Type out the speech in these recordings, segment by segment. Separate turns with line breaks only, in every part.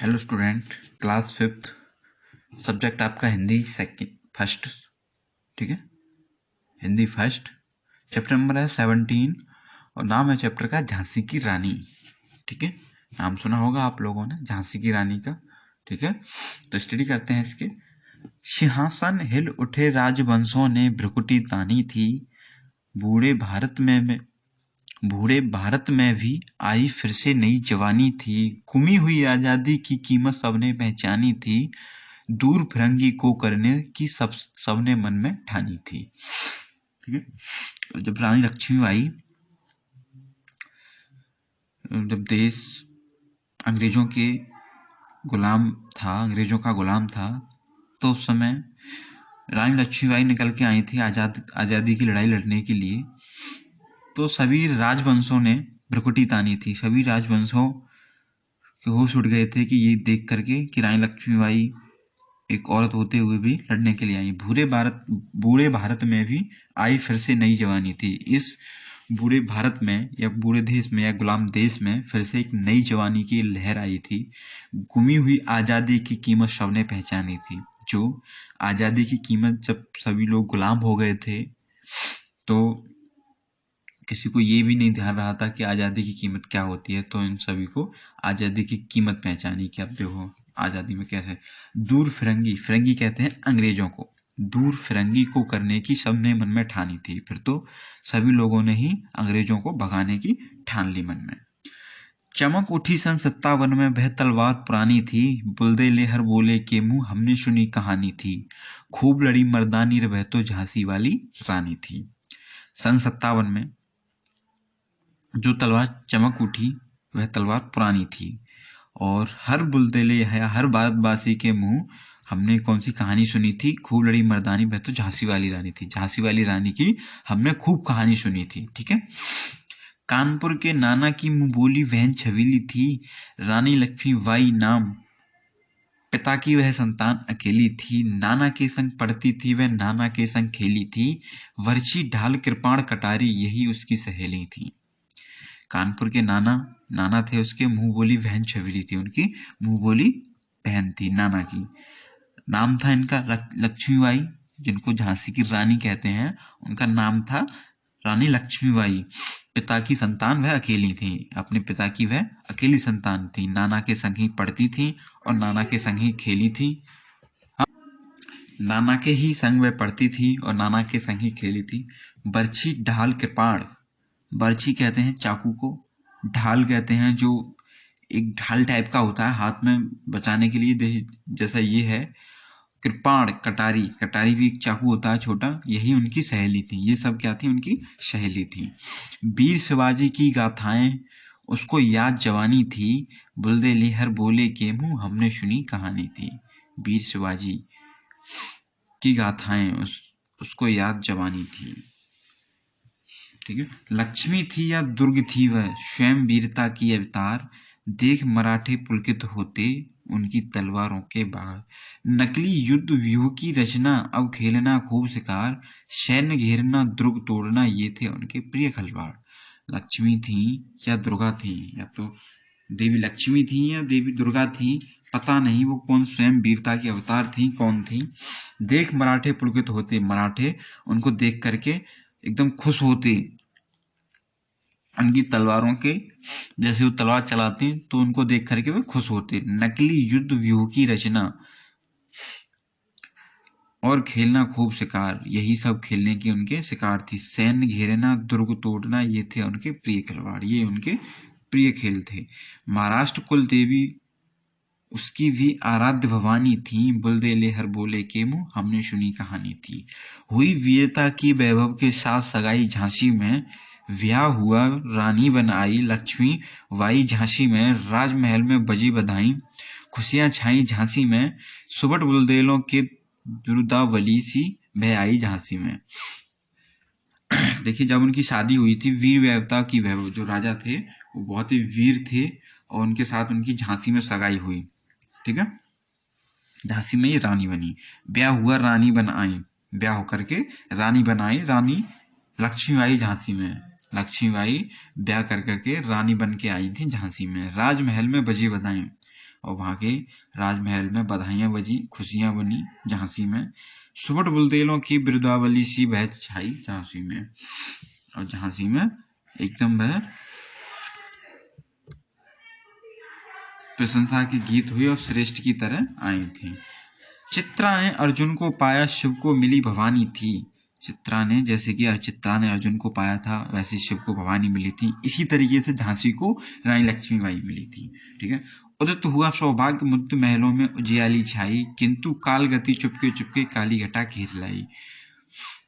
Hello student, class 5th, subject आपका Hindi first. ठीक है, हिंदी फर्स्ट। चैप्टर नंबर है 17 और नाम है चैप्टर का झांसी की रानी। ठीक है, नाम सुना होगा आप लोगों ने झांसी की रानी का। ठीक है, तो स्टडी करते हैं इसके। सिंहासन हिल उठे राजवंशों ने भ्रुकुटी तानी थी, बूढ़े भारत में भी आई फिर से नई जवानी थी, गुमी हुई आजादी की कीमत सबने पहचानी थी, दूर फिरंगी को करने की सबने मन में ठानी थी। ठीक है, जब रानी लक्ष्मीबाई, जब देश अंग्रेजों का गुलाम था, तो उस समय रानी लक्ष्मीबाई निकल के आई थी आजादी की लड़ाई लड़ने के लिए। तो सभी राजवंशों ने भ्रुकुटी तानी थी, सभी राजवंशों के होश उड़ गए थे कि ये देख करके कि रानी लक्ष्मीबाई एक औरत होते हुए भी लड़ने के लिए आई। बूढ़े भारत में भी आई फिर से नई जवानी थी। इस बूढ़े भारत में या बूढ़े देश में या गुलाम देश में फिर से एक नई जवानी की लहर आई थी। गुमी हुई आजादी की कीमत सबने पहचानी थी। जो आजादी की कीमत, जब सभी लोग गुलाम हो गए थे तो किसी को ये भी नहीं ध्यान रहा था कि आज़ादी की कीमत क्या होती है। तो इन सभी को आज़ादी की कीमत पहचानी कि अब देखो आज़ादी में कैसे दूर फिरंगी कहते हैं अंग्रेजों को, दूर फिरंगी को करने की सबने मन में ठानी थी। फिर तो सभी लोगों ने ही अंग्रेजों को भगाने की ठान ली मन में। चमक उठी सन 57 में वह तलवार पुरानी थी, बुलदे हर बोले के मुंह हमने सुनी कहानी थी, खूब लड़ी मर्दानी वह तो झांसी वाली रानी थी। सन 57 में जो तलवार चमक उठी वह तलवार पुरानी थी, और हर बुलदेले या हर भारतवासी के मुंह हमने कौन सी कहानी सुनी थी, खूब लड़ी मर्दानी वह तो झांसी वाली रानी थी। झांसी वाली रानी की हमने खूब कहानी सुनी थी। ठीक है, कानपुर के नाना की मुंह बोली बहन छबीली थी, रानी लक्ष्मीबाई नाम पिता की वह संतान अकेली थी, नाना के संग पढ़ती थी वह नाना के संग खेली थी, वर्षी ढाल कृपाण कटारी यही उसकी सहेली थी। कानपुर के नाना थे, उसके मुंह बोली बहन छबीली थी, उनकी मुंह बोली बहन थी नाना की। नाम था इनका लक्ष्मीबाई, जिनको झांसी की रानी कहते हैं, उनका नाम था रानी लक्ष्मीबाई। पिता की संतान वह अकेली थी, अपने पिता की वह अकेली संतान थी, नाना के संग ही पढ़ती थी और नाना के संग ही खेली थी। नाना के ही संग वह पढ़ती थी और नाना के संग ही खेली थी। बर्छी ढाल कृपाण, बर्छी कहते हैं चाकू को, ढाल कहते हैं जो एक ढाल टाइप का होता है हाथ में बचाने के लिए, जैसा ये है। कृपाण कटारी भी एक चाकू होता है छोटा, यही उनकी सहेली थी। ये सब क्या थी, उनकी सहेली थी। वीर शिवाजी की गाथाएं उसको याद जवानी थी, बुलदे लेहर बोले के मुंह हमने सुनी कहानी थी। वीर शिवाजी की गाथाएं उसको याद जवानी थी। ठीक है, लक्ष्मी थी या दुर्ग थी वह स्वयं वीरता की अवतार, देख मराठे पुलकित होते उनकी तलवारों के बाहर, नकली युद्ध व्यूह की रचना अब खेलना खूब शिकार, सैन्य घेरना दुर्ग तोड़ना ये थे उनके प्रिय खिलवाड़। लक्ष्मी थी या दुर्गा थी, या तो देवी लक्ष्मी थी या देवी दुर्गा थी, पता नहीं वो कौन स्वयं वीरता की अवतार थी, कौन थी। देख मराठे पुलकित होते, मराठे उनको देख करके एकदम खुश होते, उनकी तलवारों के जैसे वो तलवार चलाते तो उनको देख करके वे खुश होते। नकली युद्ध व्यूह की रचना और खेलना खूब शिकार, यही सब खेलने की उनके शिकार थी। सैन्य घेरना दुर्ग तोड़ना ये थे उनके प्रिय खिलवाड़, ये उनके प्रिय खेल थे। महाराष्ट्र कुल देवी उसकी भी आराध्य भवानी थी, बुलदे लेहर बोले के मुंह हमने सुनी कहानी थी। हुई वीरता की वैभव के साथ सगाई झांसी में, ब्याह हुआ रानी बन आई लक्ष्मी बाई झांसी में, राजमहल में बजी बधाई खुशियां छाई झांसी में, सुबट बुलदेलों के बिरुदावली सी बह आई झांसी में। देखिए, जब उनकी शादी हुई थी, वीर वैभवता की वैभव, जो राजा थे वो बहुत ही वीर थे, और उनके साथ उनकी झांसी में सगाई हुई। ठीक है, झांसी में ये रानी बनी। ब्याह हुआ रानी बन आई, ब्याह होकर के रानी बनाई, रानी लक्ष्मीबाई झांसी में, लक्ष्मीबाई ब्याह कर करके रानी बन के आई थी झांसी में। राजमहल में बजी बधाई, और वहाँ के राजमहल में बधाइयाँ बजी, खुशियाँ बनी झांसी में। सुबह बुलदेलों की बिरुदावली सी बह छाई झांसी में, और झांसी में एकदम वह प्रशंसा की गीत हुई और श्रेष्ठ की तरह आई थी। चित्रा ने अर्जुन को पाया, शिव को मिली भवानी थी। चित्रा ने, जैसे कि चित्रा ने अर्जुन को पाया था, वैसे शिव को भवानी मिली थी। इसी तरीके से झांसी को रानी लक्ष्मीबाई मिली थी। ठीक है। उदित हुआ सौभाग्य मुद्द महलों में उजियाली छाई, किंतु काल गति चुपके चुपके काली घटा घेर लाई।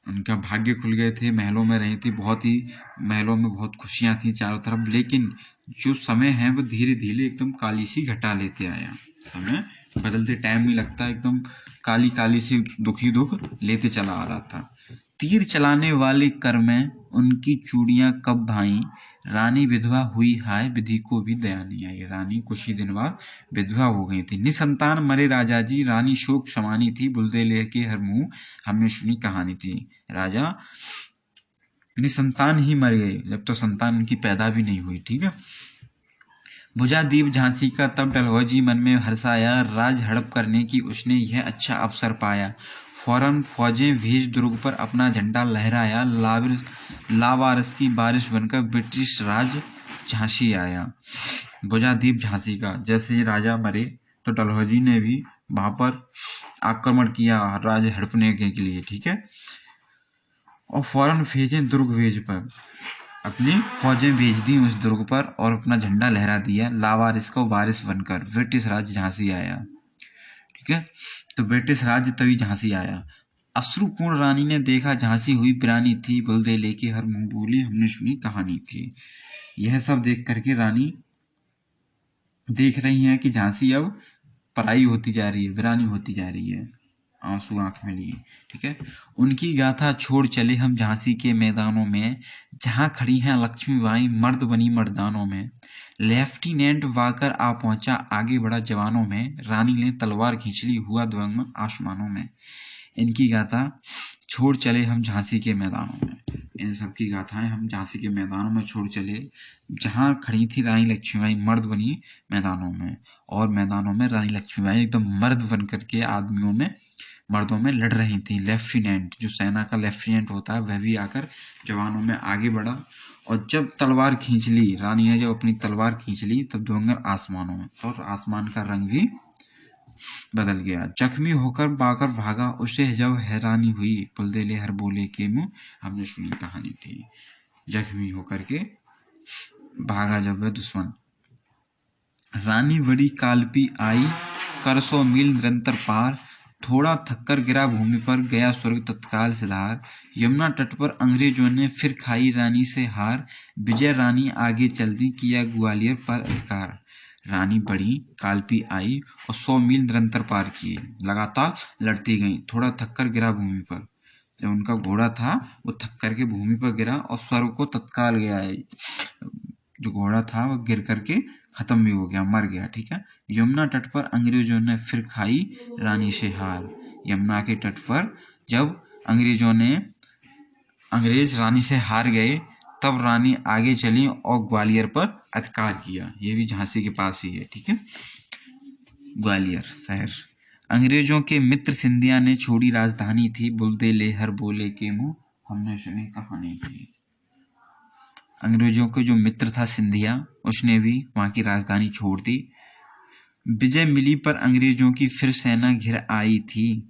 उनका भाग्य खुल गए थे, महलों में रही थी, बहुत ही महलों में बहुत खुशियां थी चारों तरफ, लेकिन जो समय है वो धीरे धीरे एकदम काली सी घटा लेते आया। समय बदलते टाइम में लगता है एकदम काली काली सी दुखी दुख लेते चला आ रहा था। तीर चलाने वाले कर में उनकी चूड़ियां कब भाई, रानी विधवा हुई हाय, विधि को भी दया नहीं आई। रानी कुछ ही दिन बाद विधवा हो गई थी। निसंतान मरे राजा जी, रानी शोक समानी थी, बुलदेले के हर मुंह हमने सुनी कहानी थी। राजा निसंतान ही मर गए, जब तो संतान उनकी पैदा भी नहीं हुई। ठीक है। बुझा दीप झांसी का तब डलहौजी मन में हर्षाया, राज हड़प करने की उसने यह अच्छा अवसर पाया। फौरन फौजें भेज दुर्ग पर अपना झंडा लहराया, लावारस की बारिश बनकर ब्रिटिश राज झांसी आया। बुझा दीप झांसी का, जैसे ही राजा मरे तो डलहौजी ने भी वहां पर आक्रमण किया राज हड़पने के लिए। ठीक है। और फौरन भेजें दुर्ग वेज पर, अपनी फौजें भेज दी उस दुर्ग पर और अपना झंडा लहरा दिया। लावारिस को वारिस बनकर ब्रिटिश राज झांसी आया। ठीक है। तो ब्रिटिश राज तभी झांसी आया। अश्रुपूर्ण रानी ने देखा झांसी हुई पिरानी थी, बुलदेले के हर मुंह बोली हमने सुनी कहानी थी। यह सब देख करके रानी देख रही है कि झांसी अब पराई होती जा रही है, वीरानी होती जा रही है, आंसू आंख में लिए। ठीक है। उनकी गाथा छोड़ चले हम झांसी के मैदानों में, जहां खड़ी हैं लक्ष्मीबाई मर्द बनी मर्दानों में। लेफ्टिनेंट वाकर आ पहुंचा, आगे बढ़ा जवानों में, रानी ने तलवार खींच ली, हुआ द्वंद्व आसमानों में। इनकी गाथा छोड़ चले हम झांसी के मैदानों में, इन सब की गाथाएं हम झांसी के मैदानों में छोड़ चले, जहां खड़ी थी रानी लक्ष्मीबाई मर्द बनी मैदानों में। और मैदानों में रानी लक्ष्मीबाई एकदम मर्द बन करके आदमियों में, मर्दों में लड़ रही थी। लेफ्टिनेंट, जो सेना का लेफ्टिनेंट होता है, वह भी आकर जवानों में आगे बढ़ा, और जब तलवार खींच ली रानी ने, जब अपनी तलवार खींच ली, तब धुआंगर आसमानों में, और आसमान का रंग भी बदल गया। जख्मी होकर बाकर भागा, उसे जब हैरानी हुई, बुलदेले हर बोले के मुंह हमने सुनी कहानी थी। जख्मी होकर के भागा जब वह दुश्मन। रानी बड़ी कालपी आई, कर 100 मील निरंतर पार, थोड़ा थककर गिरा भूमि पर, गया स्वर्ग तत्काल सिधार। यमुना तट पर अंग्रेजों ने फिर खाई रानी से हार, विजय रानी आगे चल दी, किया ग्वालियर पर अधिकार। रानी बड़ी कालपी आई और 100 मील निरंतर पार किए, लगातार लड़ती गई। थोड़ा थककर गिरा भूमि पर, जब उनका घोड़ा था वो थक करके भूमि पर गिरा और स्वर्ग को तत्काल गया है। जो घोड़ा था वो गिर करके खत्म भी हो गया, मर गया। ठीक है। यमुना तट पर अंग्रेजों ने फिर खाई रानी से हार। यमुना के तट पर जब अंग्रेज रानी से हार गए, तब रानी आगे चली और ग्वालियर पर अधिकार किया। ये भी झांसी के पास ही है। ठीक है। ग्वालियर शहर। अंग्रेजों के मित्र सिंधिया ने छोड़ी राजधानी थी, बुलदेले हर बोले के मुंह हमने सुनी कहानी थी। अंग्रेजों के जो मित्र था सिंधिया, उसने भी वहां की राजधानी छोड़ दी। विजय मिली पर अंग्रेजों की फिर सेना घिर आई थी।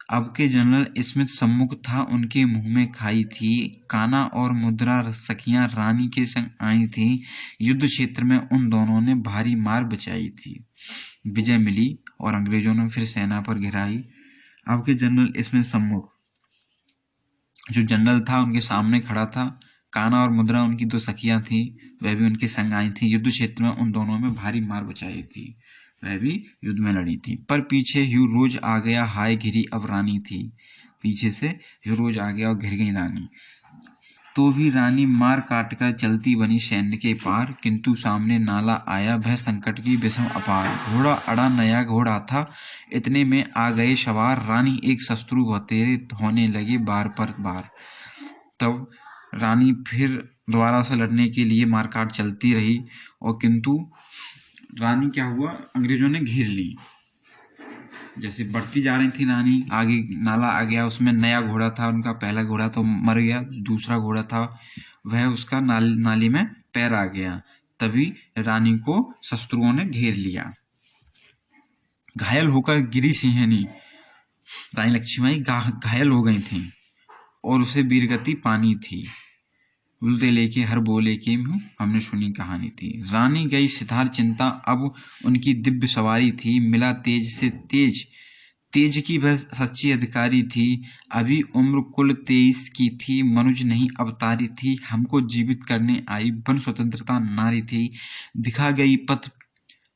अब के जनरल स्मिथ सम्मुख था, उनके मुंह में खाई थी। काना और मुद्रा सखियां रानी के संग आई थी, युद्ध क्षेत्र में उन दोनों ने भारी मार बचाई थी। विजय मिली और अंग्रेजों ने फिर सेना पर घिराई। अब के जनरल स्मिथ सम्मुख, जो जनरल था उनके सामने खड़ा था। काना और मुद्रा उनकी 2 सखियां थी, वह भी उनके संग आई थी। युद्ध क्षेत्र में उन दोनों में भारी मार बचाई थी, वह भी युद्ध में लड़ी थी। पर पीछे ह्यूरोज आ गया, हाय घिरी अब रानी थी। पीछे से ह्यूरोज आ गया और घिर गई रानी। तो भी रानी मार काट कर चलती बनी सैन्य के पार, किंतु सामने नाला आया भय संकट की विषम अपार। घोड़ा अड़ा नया घोड़ा था, इतने में आ गए सवार, रानी एक शत्रु बतेरे होने लगे बार पर बार। तब रानी फिर दोबारा से लड़ने के लिए मारकाट चलती रही, और किंतु रानी क्या हुआ, अंग्रेजों ने घेर ली। जैसे बढ़ती जा रही थी रानी, आगे नाला आ गया, उसमें नया घोड़ा था उनका, पहला घोड़ा तो मर गया, दूसरा घोड़ा था वह उसका नाली में पैर आ गया, तभी रानी को शत्रुओं ने घेर लिया। घायल होकर गिरी सिंहनी, रानी लक्ष्मीबाई घायल हो गई थी और उसे वीरगति पानी थी। उल्टे लेके हर बोले के मुँह हमने सुनी कहानी थी। रानी गई सितार चिंता, अब उनकी दिव्य सवारी थी, मिला तेज से तेज, तेज की वह सच्ची अधिकारी थी। अभी उम्र कुल 23 की थी, मनुज नहीं अवतारी थी, हमको जीवित करने आई बन स्वतंत्रता नारी थी। दिखा गई पथ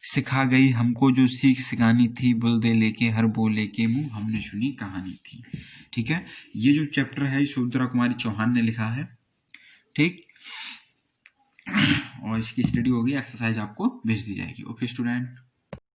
सिखा गई हमको जो सीख सिखानी थी, बुल दे लेके हर बोले के मुँह हमने सुनी कहानी थी। ठीक है, ये जो चैप्टर है सुभद्रा कुमारी चौहान ने लिखा है। ठीक, और इसकी स्टडी होगी, एक्सरसाइज आपको भेज दी जाएगी। Okay student.